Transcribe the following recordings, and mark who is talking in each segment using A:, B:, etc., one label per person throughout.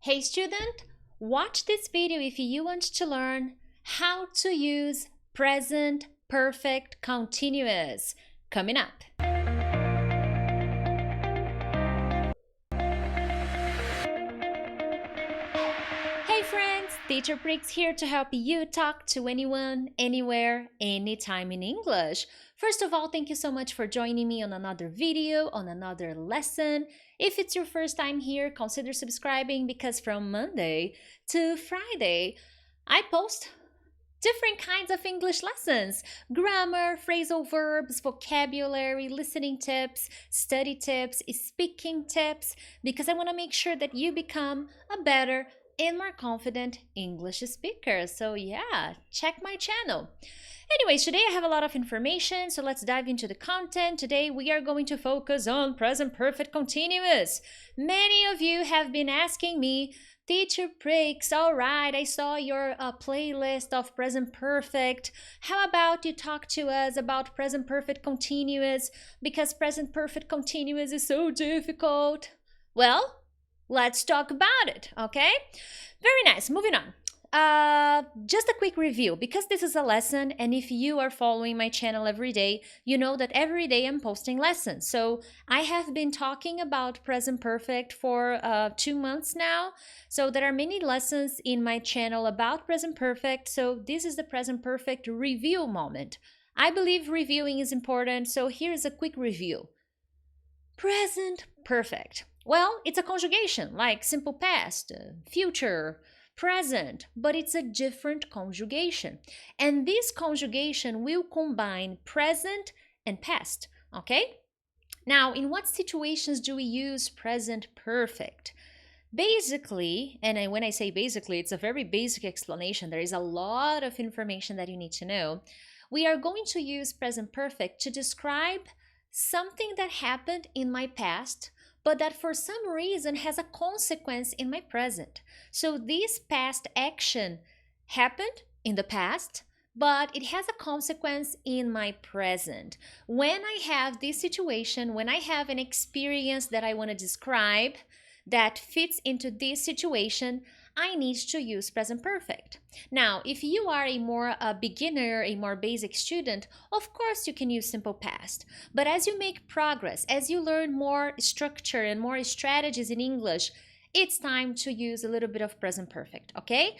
A: Hey student, watch this video if you want to learn how to use present perfect continuous. Coming up. Hey friends, Teacher Prix here to help you talk to anyone, anywhere, anytime in English. First of all, thank you so much for joining me on another video, on another lesson. If it's your first time here, consider subscribing because from Monday to Friday, I post different kinds of English lessons: grammar, phrasal verbs, vocabulary, listening tips, study tips, speaking tips, because I want to make sure that you become a better and more confident English speaker. So yeah, check my channel. Anyways, today I have a lot of information, so let's dive into the content. Today we are going to focus on present perfect continuous. Many of you have been asking me, Teacher Prix, all right, I saw your playlist of present perfect. How about you talk to us about present perfect continuous, because present perfect continuous is so difficult? Well, let's talk about it, okay? Very nice, moving on. Just a quick review, because this is a lesson, and if you are following my channel every day, you know that every day I'm posting lessons. So I have been talking about present perfect for 2 months now. So there are many lessons in my channel about present perfect. So this is the present perfect review moment. I believe reviewing is important, so here's a quick review. Present perfect. Well, it's a conjugation like simple past, future, present, but it's a different conjugation. And this conjugation will combine present and past, okay? Now, in what situations do we use present perfect? Basically, and when I say basically, it's a very basic explanation. There is a lot of information that you need to know. We are going to use present perfect to describe something that happened in my past, but that for some reason has a consequence in my present. So this past action happened in the past, but it has a consequence in my present. When I have this situation, when I have an experience that I want to describe that fits into this situation, I need to use present perfect. Now, if you are a more beginner, a more basic student, of course you can use simple past. But as you make progress, as you learn more structure and more strategies in English, it's time to use a little bit of present perfect, okay?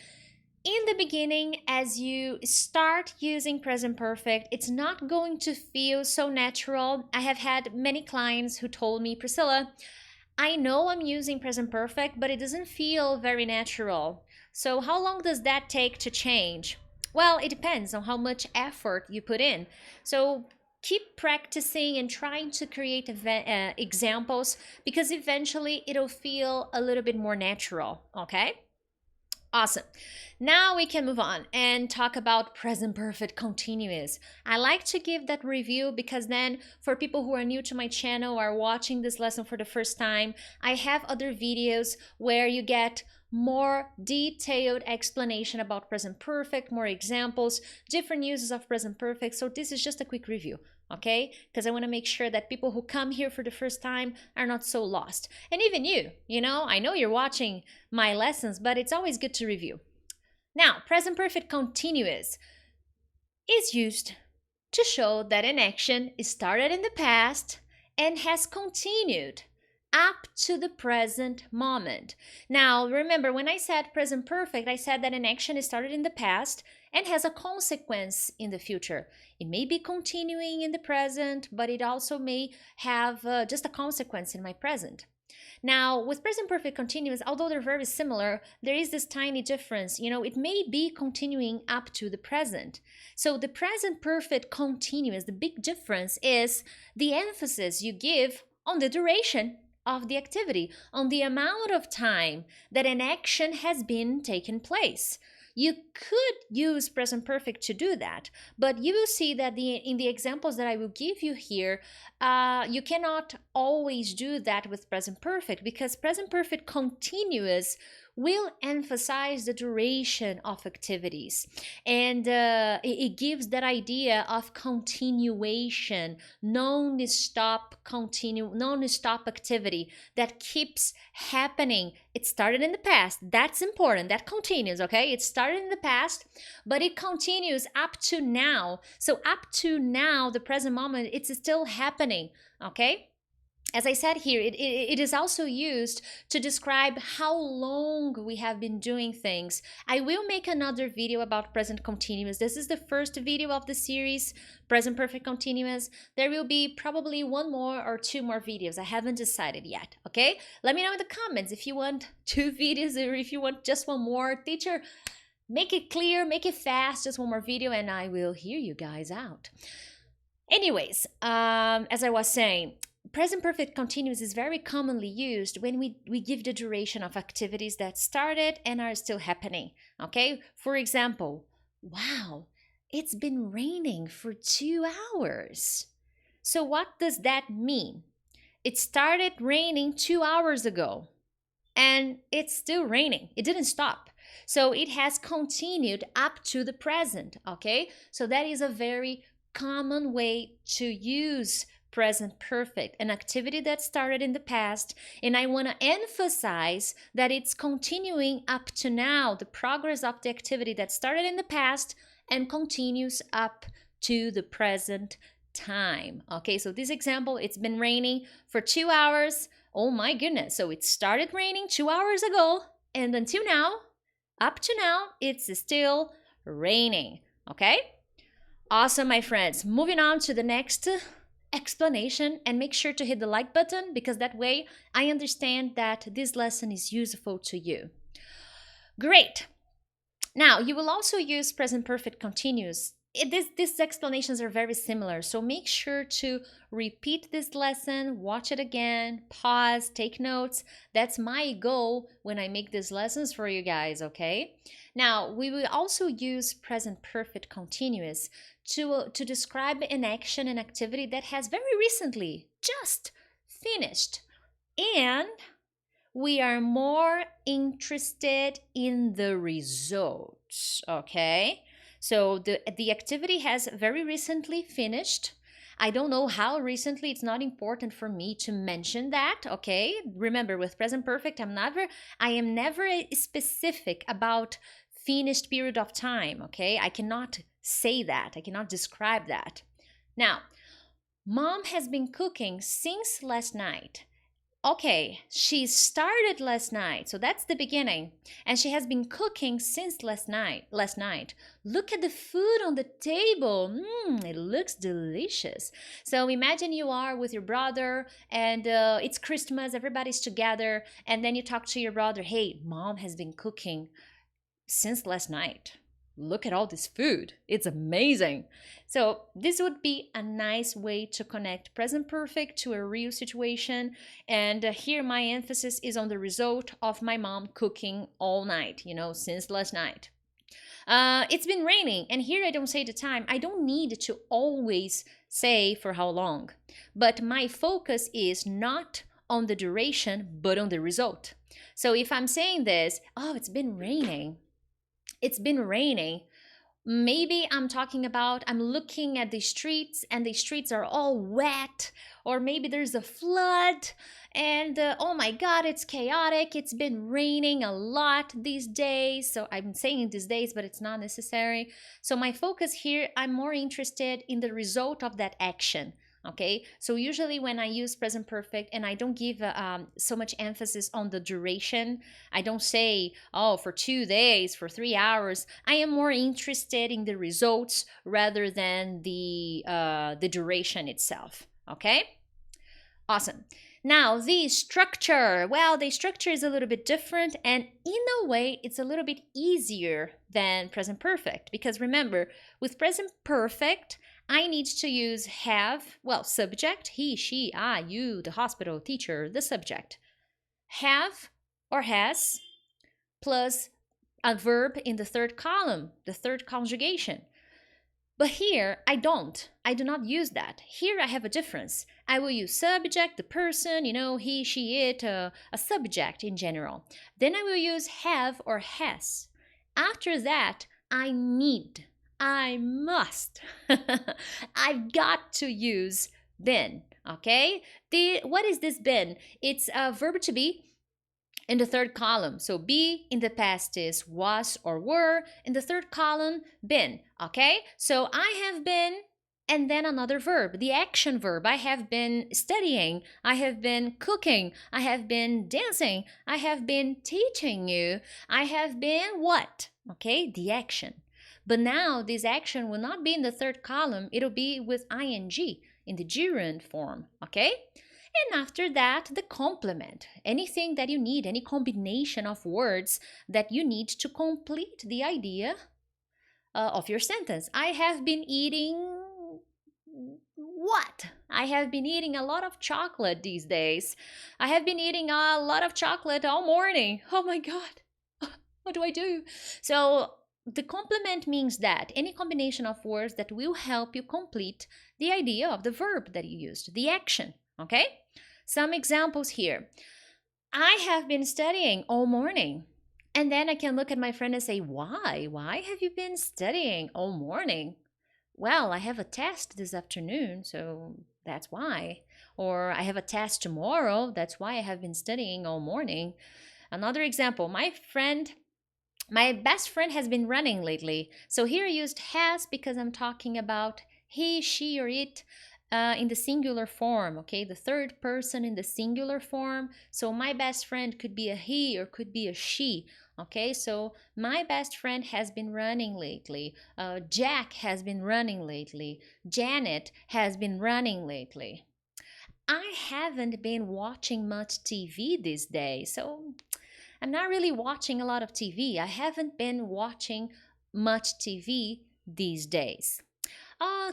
A: In the beginning, as you start using present perfect, it's not going to feel so natural. I have had many clients who told me, Priscilla, I know I'm using present perfect, but it doesn't feel very natural. So how long does that take to change? Well, it depends on how much effort you put in. So keep practicing and trying to create examples, because eventually it'll feel a little bit more natural, okay? Awesome. Now we can move on and talk about present perfect continuous. I like to give that review because then for people who are new to my channel or are watching this lesson for the first time, I have other videos where you get more detailed explanation about present perfect, more examples, different uses of present perfect. So this is just a quick review, okay? Because I want to make sure that people who come here for the first time are not so lost. And even you know, I know you're watching my lessons, but it's always good to review. Now, present perfect continuous is used to show that an action started in the past and has continued up to the present moment. Now, remember, when I said present perfect, I said that an action started in the past and has a consequence in the future. It may be continuing in the present, but it also may have just a consequence in my present. Now, with present perfect continuous, although they're very similar, there is this tiny difference. You know, it may be continuing up to the present. So the present perfect continuous, the big difference is the emphasis you give on the duration of the activity, on the amount of time that an action has been taken place. You could use present perfect to do that, but you will see that in the examples that I will give you here, you cannot always do that with present perfect, because present perfect continuous will emphasize the duration of activities, and it gives that idea of continuation, non-stop activity that keeps happening. It started in the past. That's important. That continues, okay? It started in the past, but it continues up to now. So up to now, the present moment, it's still happening, okay? As I said here, it is also used to describe how long we have been doing things. I will make another video about present continuous. This is the first video of the series, present perfect continuous. There will be probably one more or two more videos. I haven't decided yet, okay? Let me know in the comments if you want 2 videos or if you want just one more. Teacher, make it clear, make it fast, just one more video, and I will hear you guys out. Anyways, as I was saying, present perfect continuous is very commonly used when we give the duration of activities that started and are still happening, okay? For example, wow, it's been raining for 2 hours. So what does that mean? It started raining 2 hours ago and it's still raining. It didn't stop. So it has continued up to the present, okay? So that is a very common way to use present perfect, an activity that started in the past, and I want to emphasize that it's continuing up to now, the progress of the activity that started in the past and continues up to the present time. Okay, so this example, it's been raining for 2 hours. Oh my goodness, so it started raining 2 hours ago, and until now, up to now, it's still raining. Okay, awesome, my friends. Moving on to the next explanation, and make sure to hit the like button because that way I understand that this lesson is useful to you. Great. Now, you will also use present perfect continuous. These explanations are very similar, so make sure to repeat this lesson, watch it again, pause, take notes. That's my goal when I make these lessons for you guys, okay? Now, we will also use present perfect continuous to describe an action and activity that has very recently just finished, and we are more interested in the results, okay? So the activity has very recently finished. I don't know how recently, it's not important for me to mention that, okay? Remember, with present perfect, I am never specific about finished period of time, okay? I cannot say that, I cannot describe that. Now, mom has been cooking since last night. Okay, she started last night, so that's the beginning. And she has been cooking since last night. Look at the food on the table. It looks delicious. So imagine you are with your brother and it's Christmas, everybody's together, and then you talk to your brother, hey, mom has been cooking since last night. Look at all this food. It's amazing. So this would be a nice way to connect present perfect to a real situation. And here my emphasis is on the result of my mom cooking all night, since last night. It's been raining, and here I don't say the time. I don't need to always say for how long. But my focus is not on the duration, but on the result. So if I'm saying this, oh, it's been raining. Maybe I'm looking at the streets and the streets are all wet, or maybe there's a flood and oh my god, it's chaotic. It's been raining a lot these days. So I'm saying these days, but it's not necessary. So my focus here, I'm more interested in the result of that action. Okay, so usually when I use present perfect and I don't give so much emphasis on the duration, I don't say, oh, for 2 days, for 3 hours. I am more interested in the results rather than the duration itself. Okay, awesome. Now the structure, well, the structure is a little bit different, and in a way it's a little bit easier than present perfect, because remember, with present perfect I need to use have, well, subject, he, she, I, you, the hospital, teacher, the subject. Have or has plus a verb in the third column, the third conjugation. But here, I don't. I do not use that. Here, I have a difference. I will use subject, the person, he, she, it, a subject in general. Then I will use have or has. After that, I need, I must. I've got to use been, okay? What is this been? It's a verb to be in the third column. So be in the past is was or were. In the third column, been. Okay? So I have been, and then another verb, the action verb. I have been studying. I have been cooking. I have been dancing. I have been teaching you. I have been what? Okay? The action. But now this action will not be in the third column. It'll be with ing in the gerund form. Okay? And after that, the complement. Anything that you need, any combination of words that you need to complete the idea of your sentence. I have been eating what? I have been eating a lot of chocolate these days. I have been eating a lot of chocolate all morning. Oh my God. What do I do? So the complement means that any combination of words that will help you complete the idea of the verb that you used, the action. Okay? Some examples here. I have been studying all morning. And then I can look at my friend and say, why? Why have you been studying all morning? Well, I have a test this afternoon, so that's why. Or I have a test tomorrow, that's why I have been studying all morning. Another example, my best friend has been running lately. So here I used has because I'm talking about he, she, or it in the singular form, okay? The third person in the singular form. So my best friend could be a he or could be a she, okay? So my best friend has been running lately. Jack has been running lately. Janet has been running lately. I haven't been watching much TV these days, so I'm not really watching a lot of TV. I haven't been watching much TV these days.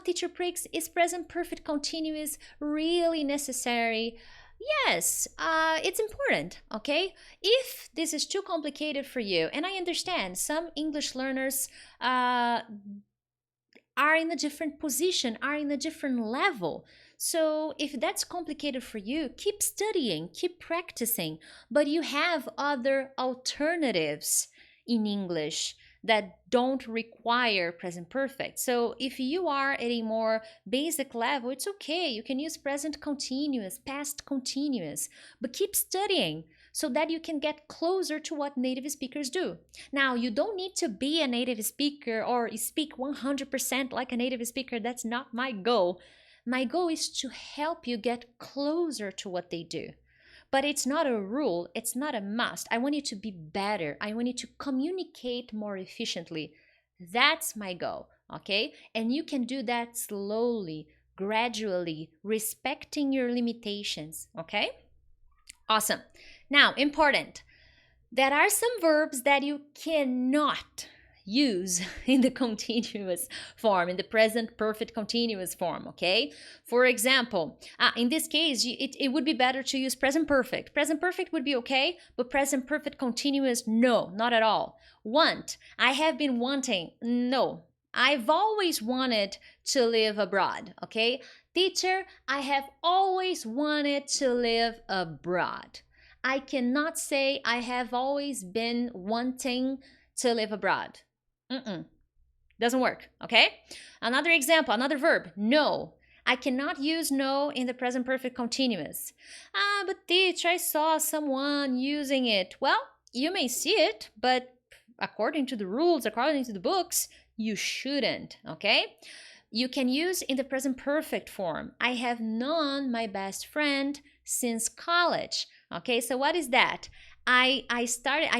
A: Teacher Prix, is present perfect continuous really necessary? Yes, it's important, okay? If this is too complicated for you, and I understand some English learners are in a different position, are in a different level. So if that's complicated for you, keep studying, keep practicing, but you have other alternatives in English that don't require present perfect. So if you are at a more basic level, it's okay. You can use present continuous, past continuous, but keep studying so that you can get closer to what native speakers do. Now, you don't need to be a native speaker or speak 100% like a native speaker. That's not my goal. My goal is to help you get closer to what they do. But it's not a rule, it's not a must. I want you to be better. I want you to communicate more efficiently. That's my goal, okay? And you can do that slowly, gradually, respecting your limitations, okay? Awesome. Now, important. There are some verbs that you cannot use in the continuous form, in the present perfect continuous form, okay? For example, in this case, it would be better to use present perfect. Present perfect would be okay, but present perfect continuous, no, not at all. Want, I have been wanting, no. I've always wanted to live abroad, okay? Teacher, I have always wanted to live abroad. I cannot say I have always been wanting to live abroad. Doesn't work, okay? Another example, another verb, no. I cannot use no in the present perfect continuous. But teacher, I saw someone using it. Well, you may see it, but according to the rules, according to the books, you shouldn't, okay? You can use in the present perfect form. I have known my best friend since college. Okay, so what is that? I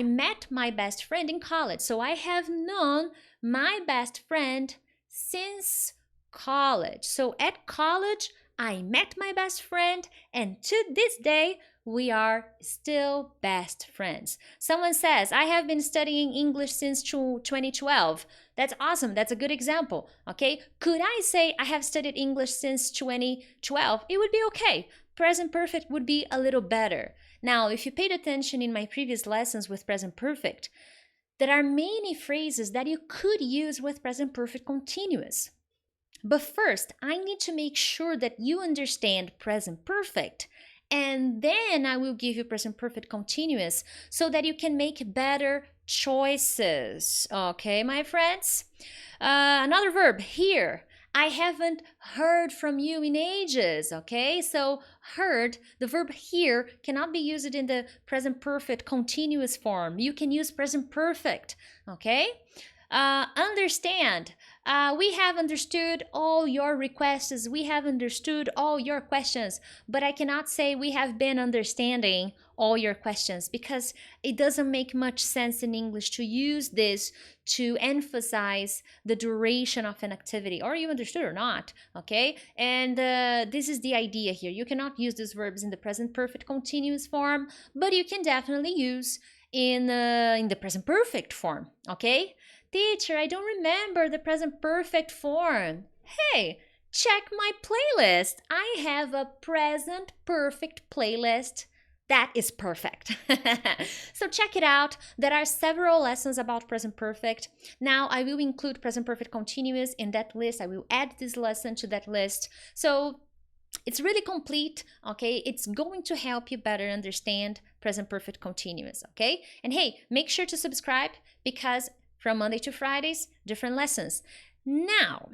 A: met my best friend in college. So I have known my best friend since college. So at college, I met my best friend, and to this day, we are still best friends. Someone says, I have been studying English since 2012. That's awesome. That's a good example. Okay. Could I say I have studied English since 2012? It would be okay. Present perfect would be a little better. Now, if you paid attention in my previous lessons with present perfect, there are many phrases that you could use with present perfect continuous. But first, I need to make sure that you understand present perfect. And then I will give you present perfect continuous so that you can make better choices. Okay, my friends? Another verb, hear. I haven't heard from you in ages, okay? So, heard, the verb hear, cannot be used in the present perfect continuous form. You can use present perfect, okay? Understand. We have understood all your requests. We have understood all your questions. But I cannot say we have been understanding all your questions because it doesn't make much sense in English to use this to emphasize the duration of an activity. Are you understood or not? Okay. And this is the idea here. You cannot use these verbs in the present perfect continuous form, but you can definitely use in the present perfect form. Okay. Teacher, I don't remember the present perfect form. Hey, check my playlist. I have a present perfect playlist that is perfect. So check it out. There are several lessons about present perfect. Now I will include present perfect continuous in that list. I will add this lesson to that list. So it's really complete, okay? It's going to help you better understand present perfect continuous, okay? And hey, make sure to subscribe because from Monday to Fridays, different lessons. Now,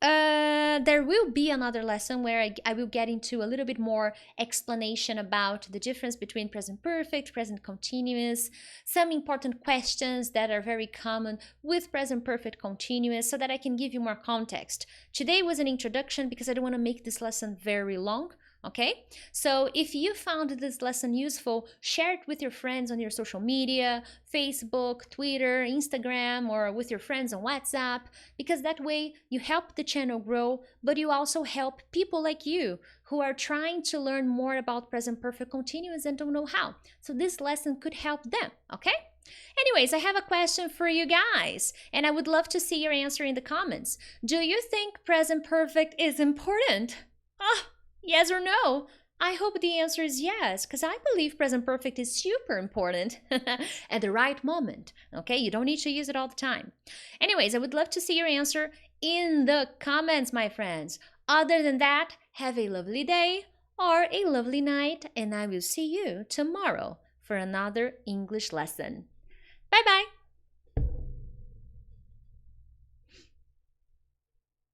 A: there will be another lesson where I will get into a little bit more explanation about the difference between present perfect, present continuous, some important questions that are very common with present perfect continuous so that I can give you more context. Today was an introduction because I don't want to make this lesson very long. Okay, so if you found this lesson useful, share it with your friends on your social media, Facebook, Twitter, Instagram, or with your friends on WhatsApp, because that way you help the channel grow, but you also help people like you who are trying to learn more about present perfect continuous and don't know how. So this lesson could help them, okay? Anyways, I have a question for you guys, and I would love to see your answer in the comments. Do you think present perfect is important? Yes or no? I hope the answer is yes, because I believe present perfect is super important at the right moment, okay? You don't need to use it all the time. Anyways, I would love to see your answer in the comments, my friends. Other than that, have a lovely day or a lovely night, and I will see you tomorrow for another English lesson. Bye-bye!